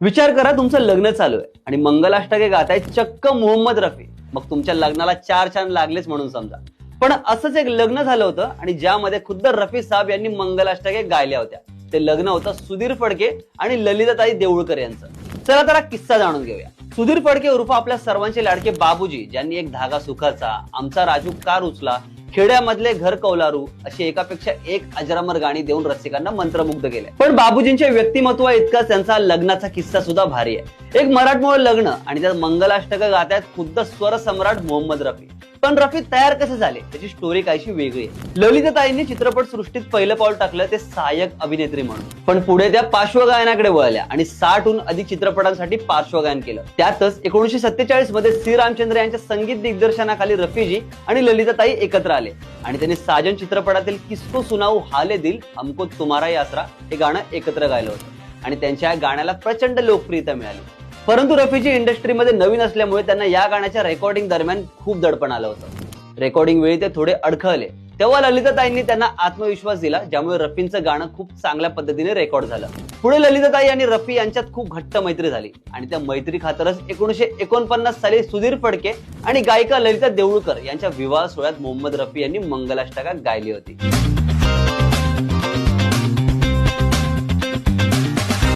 विचार करा, तुमचं लग्न चालू आहे आणि मंगलाष्टके गाताय चक्क मोहम्मद रफी. मग तुमच्या लग्नाला 4 चांद लागलेच म्हणून समजा. पण असंच एक लग्न झालं होतं आणि ज्यामध्ये खुद्द रफी साहेब यांनी मंगलाष्टके गायल्या होत्या. ते लग्न होतं सुधीर फडके आणि ललिताताई देऊळकर यांचं. चला तर हा किस्सा जाणून घेऊया. सुधीर फडके उर्फ आपल्या सर्वांचे लाडके बाबूजी, ज्यांनी एक धागा सुखाचा, आमचा राजू कार उचला, खेड्यामधले घर कौलारू अशी एकापेक्षा एक अजरामर गाणी देऊन रसिकांना मंत्रमुग्ध केले. पण बाबूजींचे व्यक्तिमत्व इतकाच त्यांचा लग्नाचा किस्सा सुद्धा भारी आहे. एक मराठमोळं लग्न आणि त्यात मंगलाष्टक गातायत खुद्द स्वर सम्राट मोहम्मद रफी. पण रफी तयार कसे झाले त्याची स्टोरी काहीशी वेगळी आहे. ललिताताईंनी चित्रपट सृष्टीत पहिलं पाऊल टाकलं ते सहाय्यक अभिनेत्री म्हणून. पण पुढे त्या पार्श्वगायनाकडे वळल्या आणि 60हून अधिक चित्रपटांसाठी पार्श्वगायन केलं. त्यातच 1947 मध्ये सी रामचंद्र यांच्या संगीत दिग्दर्शनाखाली रफीजी आणि ललिताताई एकत्र आले आणि त्यांनी साजन चित्रपटातील किसको सुनाऊ हाले दिल हमको तुम्हारा ही आसरा हे गाणं एकत्र गायलं होतं आणि त्यांच्या गाण्याला प्रचंड लोकप्रियता मिळाली. परंतु रफीजी इंडस्ट्रीमध्ये नवीन असल्यामुळे त्यांना या गाण्याच्या रेकॉर्डिंग दरम्यान खूप दडपण आलं होतं. रेकॉर्डिंग वेळी ते थोडे अडखळले. तेव्हा ललिताताईंनी त्यांना आत्मविश्वास दिला, ज्यामुळे रफींचं गाणं खूप चांगल्या पद्धतीने रेकॉर्ड झालं. पुढे ललिताताई आणि रफी यांच्यात खूप घट्ट मैत्री झाली आणि त्या मैत्री खातरच 1949 साली सुधीर फडके आणि गायिका ललिता देऊळकर यांच्या विवाह सोहळ्यात मोहम्मद रफी यांनी मंगलाष्टका गायली होती.